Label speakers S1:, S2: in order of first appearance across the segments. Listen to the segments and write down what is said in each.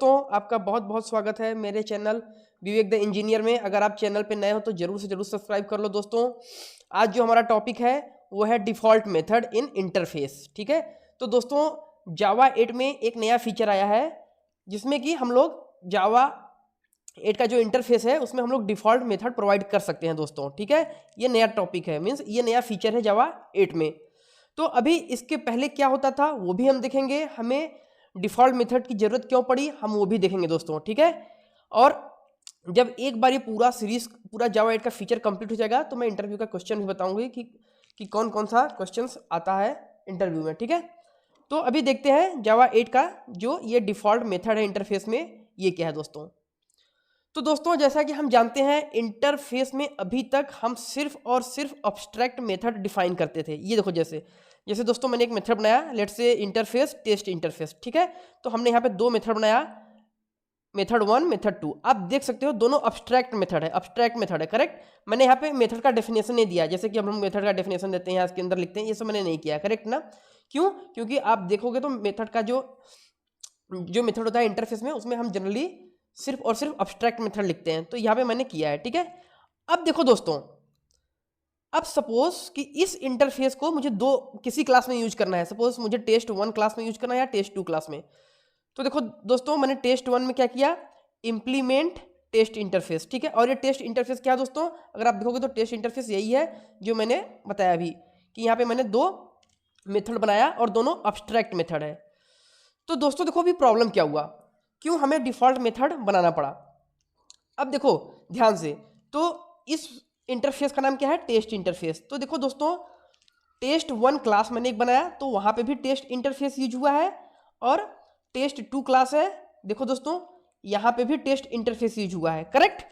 S1: दोस्तों, आपका बहुत बहुत स्वागत है मेरे चैनल विवेक द इंजीनियर में। अगर आप चैनल पे नए हो तो जरूर से जरूर सब्सक्राइब कर लो। दोस्तों, आज जो हमारा टॉपिक है वो है डिफ़ॉल्ट मेथड इन इंटरफेस। ठीक है, तो दोस्तों जावा 8 में एक नया फीचर आया है जिसमें कि हम लोग जावा 8 का जो इंटरफेस है उसमें हम लोग डिफ़ॉल्ट मेथड प्रोवाइड कर सकते हैं दोस्तों। ठीक है, ये नया टॉपिक है, मीन्स ये नया फीचर है जावा 8 में। तो अभी इसके पहले क्या होता था वो भी हम देखेंगे, हमें डिफ़ॉल्ट मेथड की ज़रूरत क्यों पड़ी हम वो भी देखेंगे दोस्तों। ठीक है, और जब एक बार ये पूरा सीरीज पूरा जावा 8 का फीचर कंप्लीट हो जाएगा तो मैं इंटरव्यू का क्वेश्चन भी बताऊंगी कि कौन कौन सा क्वेश्चंस आता है इंटरव्यू में। ठीक है, तो अभी देखते हैं जावा 8 का जो ये डिफ़ॉल्ट मेथड है इंटरफेस में ये क्या है दोस्तों। तो दोस्तों जैसा कि हम जानते हैं इंटरफेस में अभी तक हम सिर्फ और सिर्फ अब्स्ट्रैक्ट मेथड डिफाइन करते थे। ये देखो जैसे जैसे दोस्तों मैंने एक मेथड बनाया, let's say interface test interface. ठीक है, तो हमने यहाँ पे दो मेथड बनाया, मेथड 1 मेथड 2। आप देख सकते हो दोनों अब्स्ट्रैक्ट मेथड है, करेक्ट। मैंने यहाँ पे मेथड का डेफिनेशन नहीं दिया, जैसे कि हम लोग मेथड का डेफिनेशन देते हैं इसके अंदर लिखते हैं, ये सब मैंने नहीं किया, करेक्ट ना। क्यों? क्योंकि आप देखोगे तो मेथड का जो मेथड होता है इंटरफेस में उसमें हम जनरली सिर्फ और सिर्फ अब्स्ट्रैक्ट मेथड लिखते हैं, तो यहाँ पे मैंने किया है। ठीक है, अब देखो दोस्तों, अब सपोज कि इस इंटरफेस को मुझे किसी क्लास में यूज करना है। सपोज मुझे टेस्ट 1 क्लास में यूज करना है या टेस्ट 2 क्लास में। तो देखो दोस्तों मैंने टेस्ट 1 में क्या किया, इम्प्लीमेंट टेस्ट इंटरफेस। ठीक है, और ये टेस्ट इंटरफेस क्या है दोस्तों, अगर आप देखोगे तो टेस्ट इंटरफेस यही है जो मैंने बताया अभी कि यहाँ पे मैंने दो मेथड बनाया और दोनों अब्स्ट्रैक्ट मेथड है। तो दोस्तों देखो अभी प्रॉब्लम क्या हुआ, क्यों हमें डिफ़ॉल्ट मेथड बनाना पड़ा। अब देखो ध्यान से, तो इस इंटरफेस का नाम क्या है, टेस्ट इंटरफेस। तो देखो दोस्तों टेस्ट 1 क्लास मैंने एक बनाया तो वहाँ पे भी टेस्ट इंटरफेस यूज हुआ है, और टेस्ट 2 क्लास है, देखो दोस्तों यहाँ पे भी टेस्ट इंटरफेस यूज हुआ है, करेक्ट।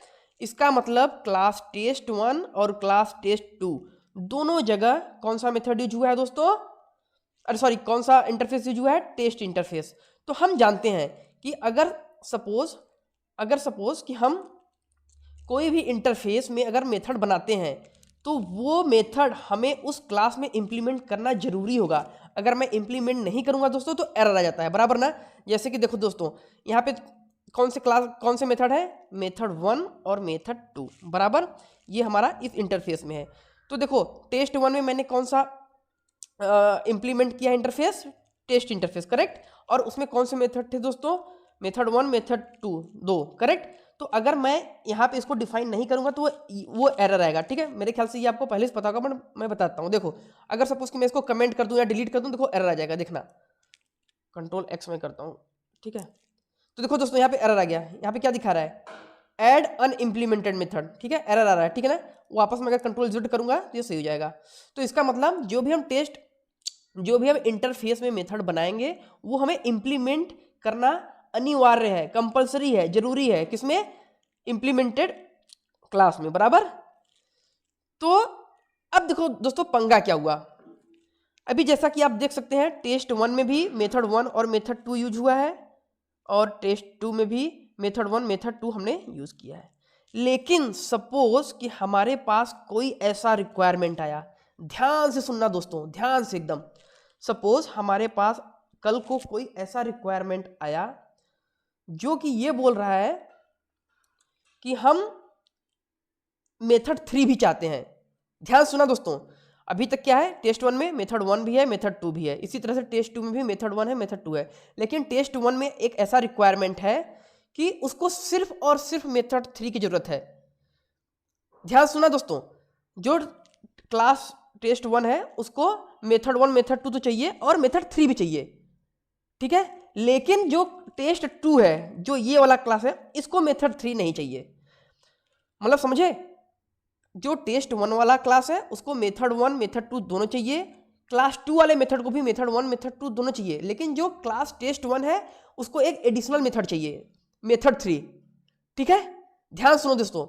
S1: इसका मतलब क्लास टेस्ट 1 और क्लास टेस्ट 2 दोनों जगह कौन सा मेथड यूज हुआ है दोस्तों, अरे सॉरी, कौन सा इंटरफेस यूज हुआ है, टेस्ट इंटरफेस। तो हम जानते हैं कि अगर सपोज कि हम कोई भी इंटरफेस में अगर मेथड बनाते हैं तो वो मेथड हमें उस क्लास में इंप्लीमेंट करना जरूरी होगा। अगर मैं इंप्लीमेंट नहीं करूंगा दोस्तों तो एरर आ जाता है, बराबर ना। जैसे कि देखो दोस्तों यहाँ पे कौन से मेथड है, मेथड 1 और मेथड 2, बराबर। ये हमारा इस इंटरफेस में है। तो देखो टेस्ट 1 में मैंने कौन सा इंप्लीमेंट किया इंटरफेस, टेस्ट इंटरफेस, करेक्ट। और उसमें कौन से मेथड थे दोस्तों, मेथड 1 मेथड 2, दो, करेक्ट। तो अगर मैं यहाँ पे इसको डिफाइन नहीं करूंगा तो वो एरर आएगा। ठीक है, मेरे ख्याल से ये आपको पहले से पता होगा, बट मैं बताता हूँ। देखो अगर सपोज कि मैं इसको कमेंट कर दूं या डिलीट कर दूं, देखो एरर आ जाएगा, देखना। कंट्रोल एक्स में करता हूँ, ठीक है। तो देखो दोस्तों यहाँ पे एरर आ गया, यहाँ पे क्या दिखा रहा है, एड अनइम्प्लीमेंटेड मेथड। ठीक है, एरर आ रहा है, ठीक है ना। वापस में अगर कंट्रोल Z करूंगा तो ये सही हो जाएगा। तो इसका मतलब जो भी हम इंटरफेस में मेथड बनाएंगे वो हमें इंप्लीमेंट करना अनिवार्य है, कंपलसरी है, जरूरी है, किसमें, इंप्लीमेंटेड क्लास में, बराबर। तो अब देखो दोस्तों पंगा क्या हुआ, अभी जैसा कि आप देख सकते हैं टेस्ट 1 में भी मेथड 1 और मेथड 2 यूज हुआ है, और टेस्ट 2 में भी मेथड 1 मेथड 2 हमने यूज किया है। लेकिन सपोज कि हमारे पास कोई ऐसा रिक्वायरमेंट आया, ध्यान से सुनना दोस्तों, ध्यान से एकदम। सपोज हमारे पास कल को कोई ऐसा रिक्वायरमेंट आया जो कि ये बोल रहा है कि हम मेथड 3 भी चाहते हैं। ध्यान सुना दोस्तों, अभी तक क्या है, टेस्ट 1 में मेथड 1 भी है, मेथड 2 भी है, इसी तरह से टेस्ट 2 में भी मेथड 1 है, मेथड 2 है। लेकिन टेस्ट 1 में एक ऐसा रिक्वायरमेंट है कि उसको सिर्फ और सिर्फ मेथड 3 की जरूरत है। ध्यान सुना दोस्तों, जो क्लास टेस्ट 1 है उसको मेथड 1 मेथड 2 तो चाहिए और मेथड 3 भी चाहिए, ठीक है। लेकिन जो टेस्ट 2 है, जो ये वाला क्लास है, इसको मेथड 3 नहीं चाहिए। मतलब समझे, जो टेस्ट 1 वाला क्लास है उसको मेथड 1 मेथड 2 दोनों चाहिए, क्लास 2 वाले मेथड को भी मेथड 1 मेथड 2 दोनों चाहिए। लेकिन जो क्लास टेस्ट 1 है उसको एक एडिशनल मेथड चाहिए, मेथड 3, ठीक है। ध्यान सुनो दोस्तों,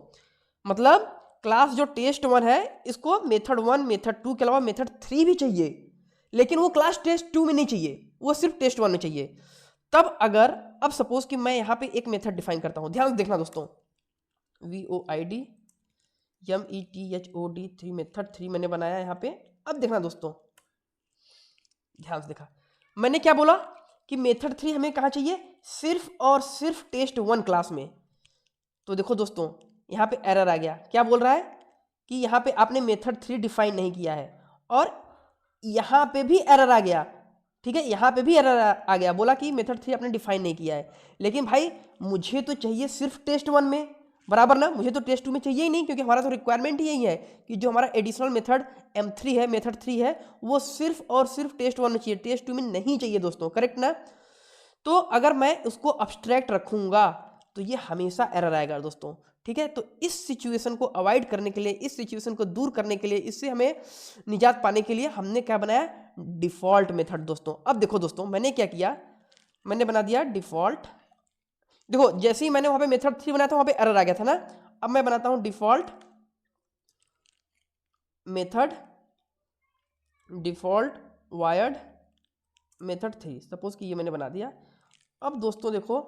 S1: मतलब क्लास जो टेस्ट 1 है इसको मेथड 1 मेथड 2 के अलावा मेथड 3 भी चाहिए, लेकिन वो क्लास टेस्ट 2 में नहीं चाहिए, वो सिर्फ टेस्ट 1 में चाहिए। तब अगर अब सपोज कि मैं यहाँ पे एक मेथड डिफाइन करता हूँ, ध्यान से देखना दोस्तों, VOID METHOD 3 मेथड 3 मैंने बनाया यहाँ पे। अब देखना दोस्तों, ध्यान से देखा, मैंने क्या बोला कि मेथड 3 हमें कहाँ चाहिए, सिर्फ और सिर्फ टेस्ट 1 क्लास में। तो देखो दोस्तों यहाँ पे एरर आ गया। क्या बोल रहा है कि यहाँ पे आपने मेथड 3 डिफाइन नहीं किया है, और यहाँ पे भी एरर आ गया। ठीक है, यहाँ पे भी एरर आ गया, बोला कि मेथड 3 आपने डिफाइन नहीं किया है। लेकिन भाई मुझे तो चाहिए सिर्फ टेस्ट 1 में, बराबर ना, मुझे तो टेस्ट 2 में चाहिए ही नहीं, क्योंकि हमारा तो रिक्वायरमेंट ही यही है कि जो हमारा एडिशनल मेथड M3 है, मेथड 3 है, वो सिर्फ और सिर्फ टेस्ट 1 में चाहिए, टेस्ट 2 में नहीं चाहिए दोस्तों, करेक्ट ना। तो अगर मैं उसको अब्स्ट्रैक्ट रखूंगा तो ये हमेशा एरर आएगा दोस्तों। ठीक है, तो इस सिचुएशन को अवॉइड करने के लिए, इस सिचुएशन को दूर करने के लिए, इससे हमें निजात पाने के लिए हमने क्या बनाया, डिफॉल्ट मेथड दोस्तों। अब देखो दोस्तों मैंने क्या किया, मैंने बना दिया डिफॉल्ट। देखो जैसे ही मैंने वहां पे मेथड 3 बनाया था वहां पे एरर आ गया था ना। अब मैं बनाता हूं default method, default wired method 3, suppose कि ये मैंने बना दिया। अब दोस्तों देखो,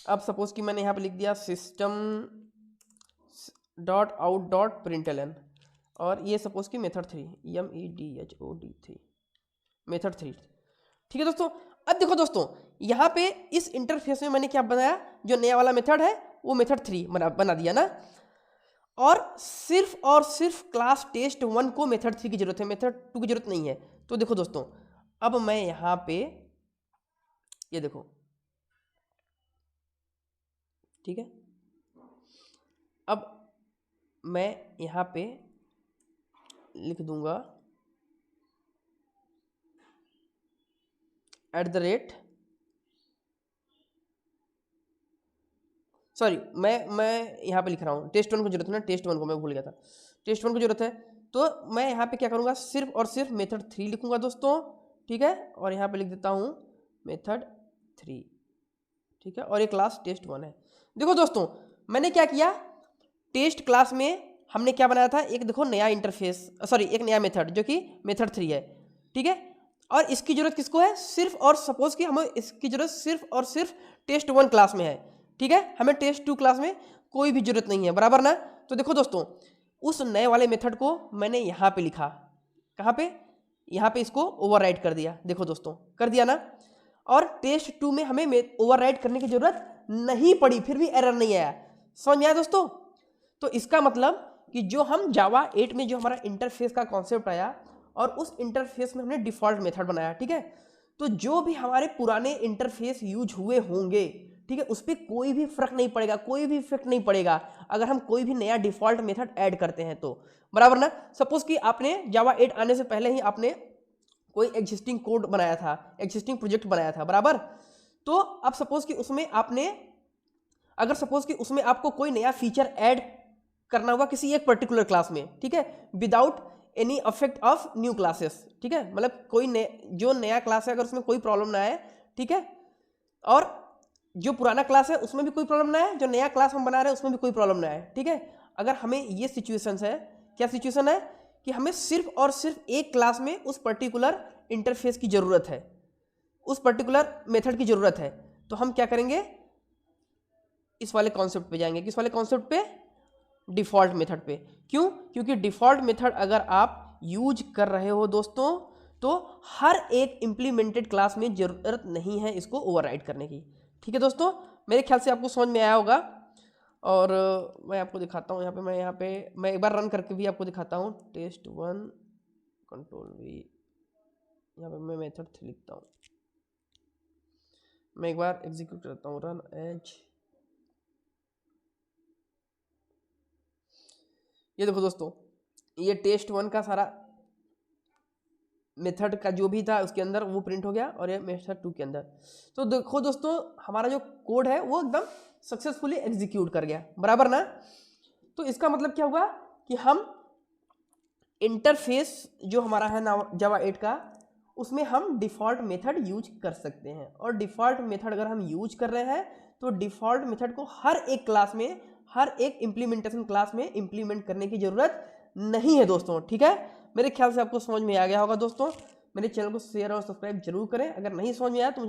S1: अब सपोज कि मैंने यहाँ पे लिख दिया system dot out dot println, और ये सपोज कि मेथड 3 MEDHOD3 मेथड 3। ठीक है दोस्तों, अब देखो दोस्तों यहाँ पे इस इंटरफेस में मैंने क्या बनाया, जो नया वाला मेथड है वो मेथड 3 बना दिया ना, और सिर्फ क्लास टेस्ट 1 को मेथड 3 की जरूरत है, मेथड 2 की जरूरत नहीं है। तो देखो दोस्तों अब मैं यहाँ पे ये देखो, ठीक है, अब मैं यहाँ पे लिख दूंगा @ सॉरी, मैं यहाँ पे लिख रहा हूँ टेस्ट 1 को जरूरत है ना, टेस्ट 1 को मैं भूल गया था, टेस्ट 1 को जरूरत है। तो मैं यहाँ पे क्या करूँगा, सिर्फ और सिर्फ मेथड 3 लिखूंगा दोस्तों। ठीक है, और यहाँ पे लिख देता हूँ मेथड 3। ठीक है, और ये क्लास टेस्ट 1 है। देखो दोस्तों मैंने क्या किया, टेस्ट क्लास में हमने क्या बनाया था, एक देखो नया इंटरफेस, सॉरी एक नया मेथड जो कि मेथड 3 है। ठीक है, और इसकी जरूरत किसको है, सिर्फ और सपोज कि हमें इसकी जरूरत सिर्फ और सिर्फ टेस्ट 1 क्लास में है। ठीक है, हमें टेस्ट 2 क्लास में कोई भी जरूरत नहीं है, बराबर ना। तो देखो दोस्तों उस नए वाले मेथड को मैंने यहाँ पे लिखा, कहाँ पे, यहाँ पे इसको ओवरराइट कर दिया। देखो दोस्तों कर दिया ना, और टेस्ट 2 में हमें ओवरराइट करने की जरूरत नहीं पड़ी, फिर भी एरर नहीं आया। समझ में आया दोस्तों। तो इसका मतलब कि जो हम जावा 8 में जो हमारा इंटरफेस का कॉन्सेप्ट आया, और उस इंटरफेस में हमने डिफॉल्ट मेथड बनाया। ठीक है, तो जो भी हमारे पुराने इंटरफेस यूज हुए होंगे, ठीक है, उस पर कोई भी फर्क नहीं पड़ेगा, कोई भी इफेक्ट नहीं पड़ेगा अगर हम कोई भी नया डिफॉल्ट मेथड ऐड करते हैं तो, बराबर ना। सपोज कि आपने जावा 8 आने से पहले ही आपने कोई एग्जिस्टिंग कोड बनाया था, एग्जिस्टिंग प्रोजेक्ट बनाया था, बराबर। तो अब सपोज कि उसमें आपने, अगर सपोज कि उसमें आपको कोई नया फीचर ऐड करना होगा किसी एक पर्टिकुलर क्लास में, ठीक है, without any affect of new classes. ठीक है, मतलब कोई जो नया क्लास है अगर उसमें कोई प्रॉब्लम ना आए, ठीक है, और जो पुराना क्लास है उसमें भी कोई प्रॉब्लम ना आए, जो नया क्लास हम बना रहे हैं उसमें भी कोई प्रॉब्लम ना आए। ठीक है, अगर हमें ये सिचुएशन है, क्या सिचुएशन है कि हमें सिर्फ और सिर्फ एक क्लास में उस पर्टिकुलर इंटरफेस की जरूरत है, उस पर्टिकुलर मेथड की जरूरत है, तो हम क्या करेंगे, इस वाले कॉन्सेप्ट पे जाएंगे। किस वाले कॉन्सेप्ट पे, डिफॉल्ट मेथड पे। क्यों, क्योंकि डिफॉल्ट मेथड अगर आप यूज कर रहे हो दोस्तों, तो हर एक इंप्लीमेंटेड क्लास में जरूरत नहीं है इसको ओवरराइड करने की। ठीक है दोस्तों, मेरे ख्याल से आपको समझ में आया होगा, और मैं आपको दिखाता हूँ यहाँ पे मैं एक बार रन करके भी आपको दिखाता हूँ। टेस्ट 1 Ctrl+V, यहाँ पे मैं मेथड 3 लिखता हूँ, मैं एक बार एग्जीक्यूट करता हूँ, रन एज। ये देखो दोस्तों, ये टेस्ट 1 का सारा मेथड का जो भी था उसके अंदर वो प्रिंट हो गया, और ये मेथड 2 के अंदर। तो देखो दोस्तों हमारा जो कोड है वो एकदम सक्सेसफुली एग्जीक्यूट कर गया, बराबर ना। तो इसका मतलब क्या हुआ कि हम इंटरफेस जो हमारा है ना जावा 8 का, उसमें हम डिफ़ॉल्ट मेथड यूज कर सकते हैं। और डिफ़ॉल्ट मेथड अगर हम यूज कर रहे हैं तो डिफ़ॉल्ट मेथड को हर एक क्लास में, हर एक इम्प्लीमेंटेशन क्लास में इम्प्लीमेंट करने की जरूरत नहीं है दोस्तों। ठीक है, मेरे ख्याल से आपको समझ में आ गया होगा दोस्तों। मेरे चैनल को शेयर और सब्सक्राइब जरूर करें। अगर नहीं समझ में आया तो